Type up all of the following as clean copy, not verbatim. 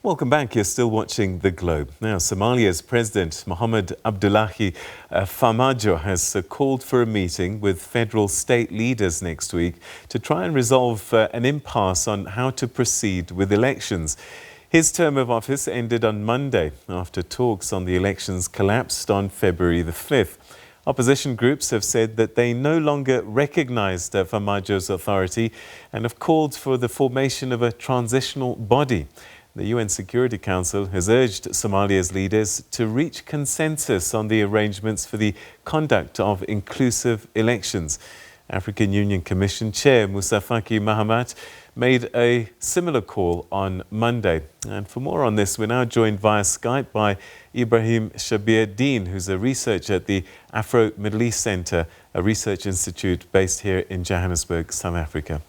Welcome back. You're still watching The Globe. Now, Somalia's President Mohamed Abdullah Farmajo has called for a meeting with federal state leaders next week to try and resolve an impasse on how to proceed with elections. His term of office ended on Monday after talks on the elections collapsed on February the 5th. Opposition groups have said that they no longer recognise Farmajo's authority and have called for the formation of a transitional body. The UN Security Council has urged Somalia's leaders to reach consensus on the arrangements for the conduct of inclusive elections. African Union Commission Chair Moussa Faki Mahamat made a similar call on Monday. And for more on this, we're now joined via Skype by Ebrahim Shabir Deen, who's a researcher at the Afro-Middle East Centre, a research institute based here in Johannesburg, South Africa.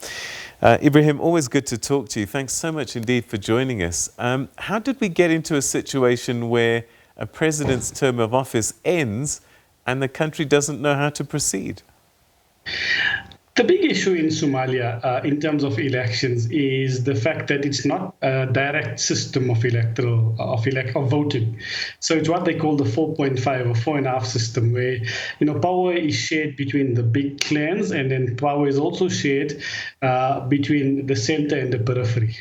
Ebrahim, always good to talk to you. Thanks so much indeed for joining us. How did we get into a situation where a president's term of office ends and the country doesn't know how to proceed? The big issue in Somalia in terms of elections is the fact that it's not a direct system of voting. So it's what they call the 4.5 or 4.5 system, where power is shared between the big clans, and then power is also shared between the center and the periphery.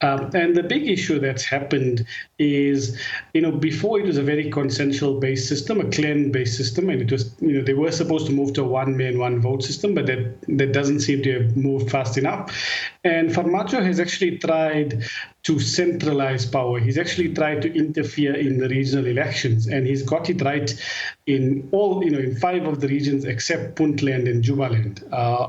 And the big issue that's happened is, before it was a very consensual-based system, a clan-based system, and it was, they were supposed to move to a one-man, one-vote system, but that doesn't seem to have moved fast enough. And Farmajo has actually tried to centralize power. He's actually tried to interfere in the regional elections, and he's got it right in all, in 5 of the regions except Puntland and Jubaland,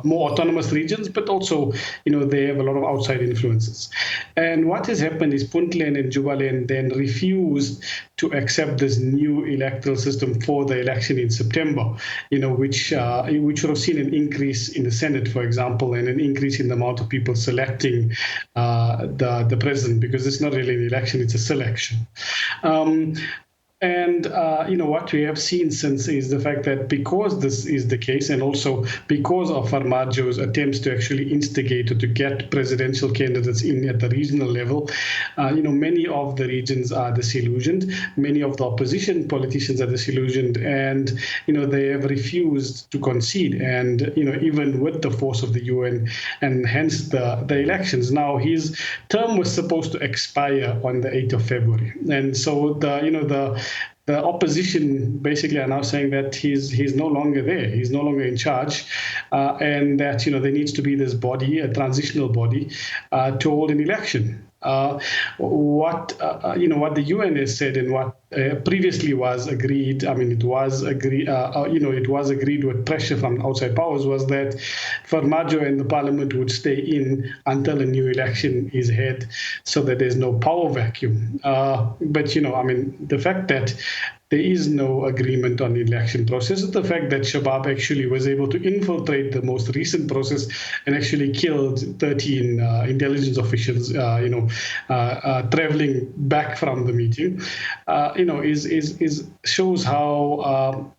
more autonomous regions, but also, they have a lot of outside influences. And what has happened is Puntland and Jubaland then refused to accept this new electoral system for the election in September, which would have seen an increase in the Senate, for example, and an increase in the amount of people selecting the president, because it's not really an election, it's a selection. And what we have seen since is the fact that because this is the case, and also because of Farmajo's attempts to actually instigate or to get presidential candidates in at the regional level, many of the regions are disillusioned. Many of the opposition politicians are disillusioned, and they have refused to concede. And even with the force of the UN, and hence the elections. Now his term was supposed to expire on the 8th of February, and so the opposition basically are now saying that he's no longer there. He's no longer in charge, and that there needs to be this body, a transitional body, to hold an election. What the UN has said, and what previously was agreed, it was agreed with pressure from outside powers, was that Farmajo and the parliament would stay in until a new election is held, so that there's no power vacuum. But the fact that there is no agreement on the election process, the fact that Shabab actually was able to infiltrate the most recent process and actually killed 13 intelligence officials, traveling back from the meeting, shows how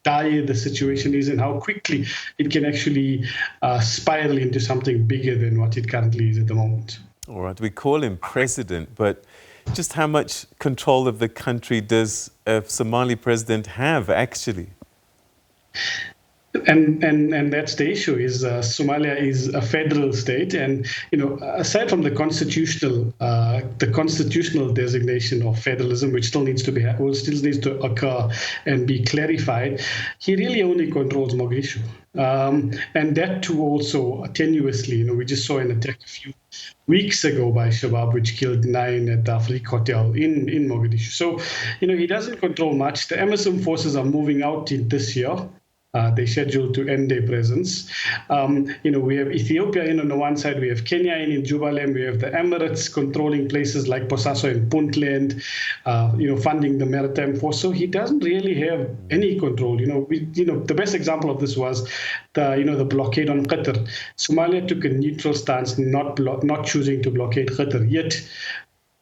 dire the situation is, and how quickly it can actually spiral into something bigger than what it currently is at the moment. All right, we call him president, but just how much control of the country does a Somali president have, actually? And that's the issue. Is Somalia is a federal state, and aside from the constitutional designation of federalism, which still needs to occur and be clarified, he really only controls Mogadishu, and that too also tenuously. We just saw an attack a few weeks ago by Shabab, which killed 9 at the Afrique Hotel in Mogadishu. So he doesn't control much. The Emerson forces are moving out this year. They scheduled to end their presence. We have Ethiopia on the one side, we have Kenya in Jubaland, we have the Emirates controlling places like Bosaso and Puntland, funding the maritime force. So he doesn't really have any control. The best example of this was the blockade on Qatar. Somalia took a neutral stance, not choosing to blockade Qatar. Yet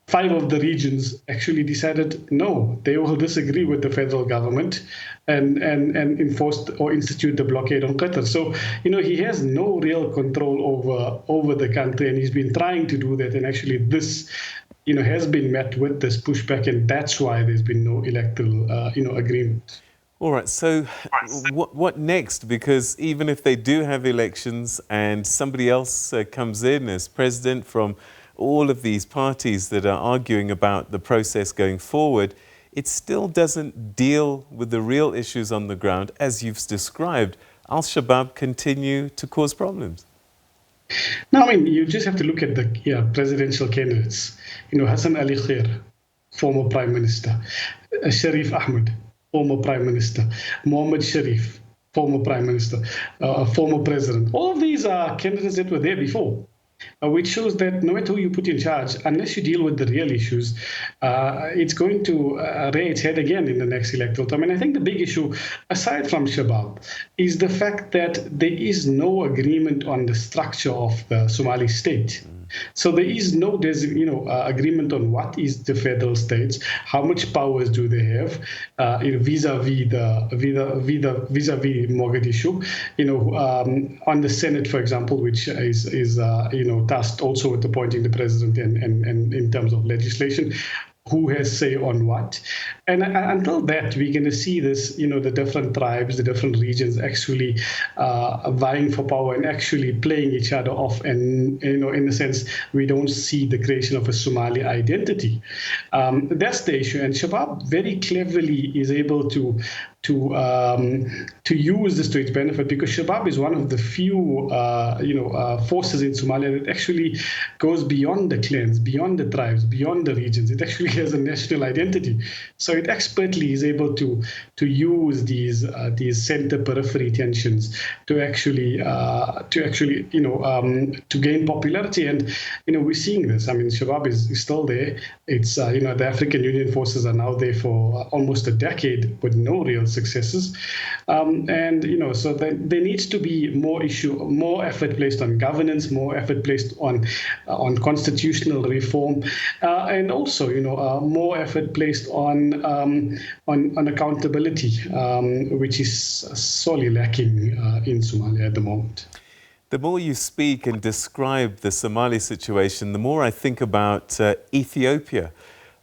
5 of the regions actually decided no, they will disagree with the federal government and enforced or institute the blockade on Qatar. So, he has no real control over the country, and he's been trying to do that. And actually this, has been met with this pushback, and that's why there's been no electoral, agreement. All right, so what next? Because even if they do have elections and somebody else comes in as president from all of these parties that are arguing about the process going forward, it still doesn't deal with the real issues on the ground. As you've described, Al-Shabaab continue to cause problems. No, you just have to look at the presidential candidates. Hassan Ali Khair, former prime minister. Sharif Ahmed, former prime minister. Mohamed Sharif, former prime minister, former president. All of these are candidates that were there before. Which shows that no matter who you put in charge, unless you deal with the real issues, it's going to rear its head again in the next electoral term. And I think the big issue, aside from Shabaab, is the fact that there is no agreement on the structure of the Somali state. So there is no agreement on what is the federal states, how much powers do they have, vis-a-vis Mogadishu. On the Senate, for example, which is tasked also with appointing the president and in terms of legislation, who has say on what. And until that, we're going to see this, the different tribes, the different regions actually vying for power and actually playing each other off. And, in a sense, we don't see the creation of a Somali identity. That's the issue. And Shabaab very cleverly is able to use this to its benefit, because Shabaab is one of the few, forces in Somalia that actually goes beyond the clans, beyond the tribes, beyond the regions. It actually has a national identity. So it expertly is able to use these center periphery tensions to actually to gain popularity. And we're seeing this. Shabaab is still there. It's the African Union forces are now there for almost a decade with no real successes, so there needs to be more effort placed on governance, more effort placed on constitutional reform, and also more effort placed on accountability, which is sorely lacking in Somalia at the moment. The more you speak and describe the Somali situation, the more I think about Ethiopia,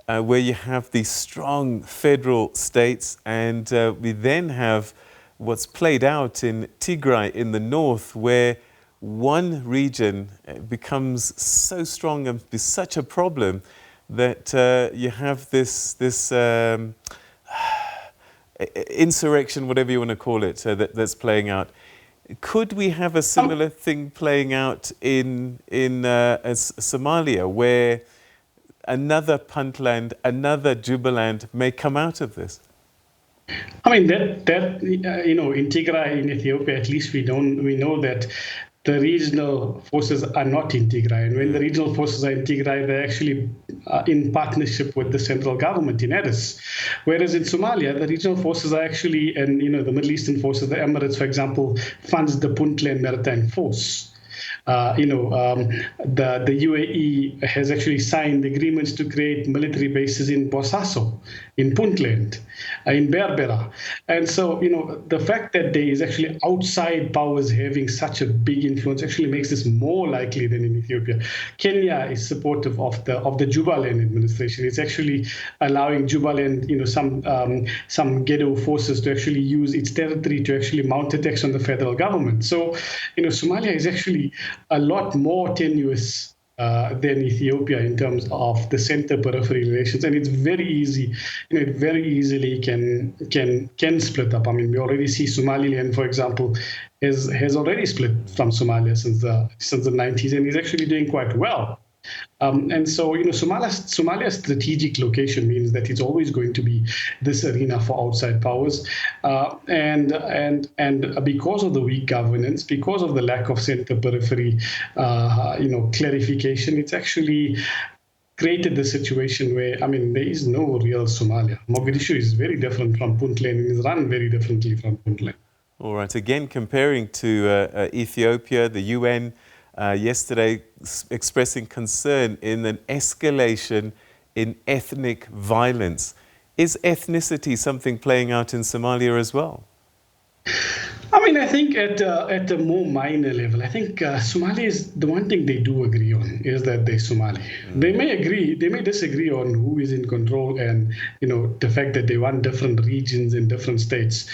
where you have these strong federal states, and we then have what's played out in Tigray in the north, where one region becomes so strong and be such a problem that you have this insurrection, whatever you want to call it, that's playing out. Could we have a similar thing playing out in Somalia, where another Puntland, another Jubaland may come out of this? In Tigray, in Ethiopia, at least we know that the regional forces are not in Tigray. And when the regional forces are in Tigray, they're actually in partnership with the central government in Addis. Whereas in Somalia, the regional forces are actually, and the Middle Eastern forces, the Emirates, for example, funds the Puntland Maritime Force. The UAE has actually signed agreements to create military bases in Bosaso, in Puntland, in Berbera. And so, the fact that there is actually outside powers having such a big influence actually makes this more likely than in Ethiopia. Kenya is supportive of the Jubaland administration. It's actually allowing Jubaland, some ghetto forces to actually use its territory to actually mount attacks on the federal government. So, Somalia is actually a lot more tenuous than Ethiopia in terms of the center periphery relations, and it's very easy. It very easily can split up. We already see Somaliland, for example, has already split from Somalia since the 90s, and is actually doing quite well. And so, Somalia's strategic location means that it's always going to be this arena for outside powers. And because of the weak governance, because of the lack of center periphery, clarification, it's actually created the situation where, there is no real Somalia. Mogadishu is very different from Puntland and is run very differently from Puntland. All right. Again, comparing to Ethiopia, the UN yesterday expressing concern in an escalation in ethnic violence. Is ethnicity something playing out in Somalia as well? I mean, I think at a more minor level, I think Somalis, the one thing they do agree on is that they're Somali. They may disagree on who is in control and, the fact that they want different regions in different states.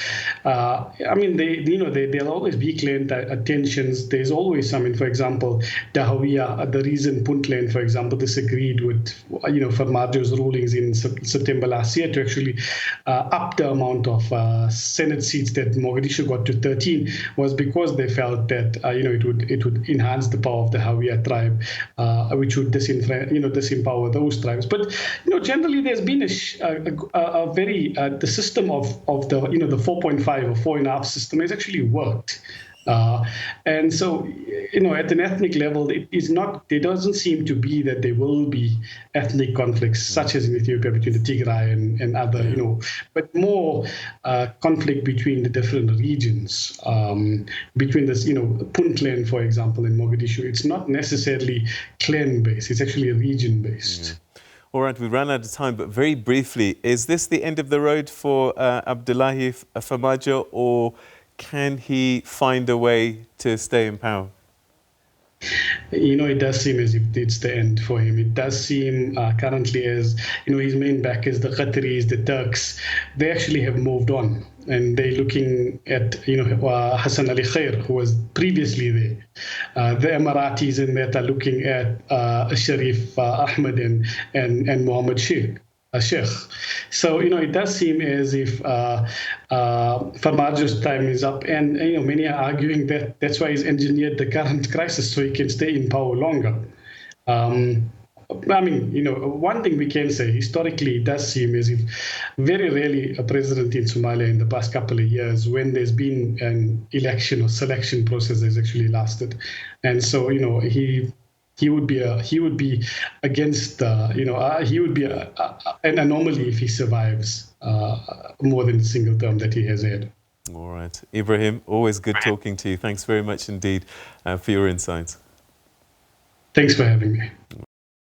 I mean, there'll always be clear tensions. There's always some, for example, Dahawiyah, the reason Puntland, for example, disagreed with, Farmajo's rulings in September last year to actually up the amount of Senate seats that Mogadishu got to 13 was because they felt that it would enhance the power of the Hawiyah tribe, which would disempower those tribes. But generally there's been a very the system of the the 4.5 or 4.5 system has actually worked. And so, at an ethnic level, there doesn't seem to be that there will be ethnic conflicts, such as in Ethiopia between the Tigray and other, but more conflict between the different regions, between this, Puntland, for example, in Mogadishu. It's not necessarily clan-based, it's actually region-based. Yeah. All right, we ran out of time, but very briefly, is this the end of the road for Abdullahi Farmajo, or can he find a way to stay in power? It does seem as if it's the end for him. It does seem currently as, his main backers, the Qataris, the Turks, they actually have moved on. And they're looking at, Hassan Ali Khair, who was previously there. The Emiratis in that are looking at Sharif Ahmed and Mohamed Sheikh. So, it does seem as if Farmajo's time is up, and many are arguing that that's why he's engineered the current crisis so he can stay in power longer. I mean, one thing we can say, historically, it does seem as if very rarely a president in Somalia in the past couple of years, when there's been an election or selection process, has actually lasted. And so, he would be against he would be an anomaly if he survives more than a single term that he has had. All right, Ebrahim, always good talking to you. Thanks very much indeed for your insights. Thanks for having me.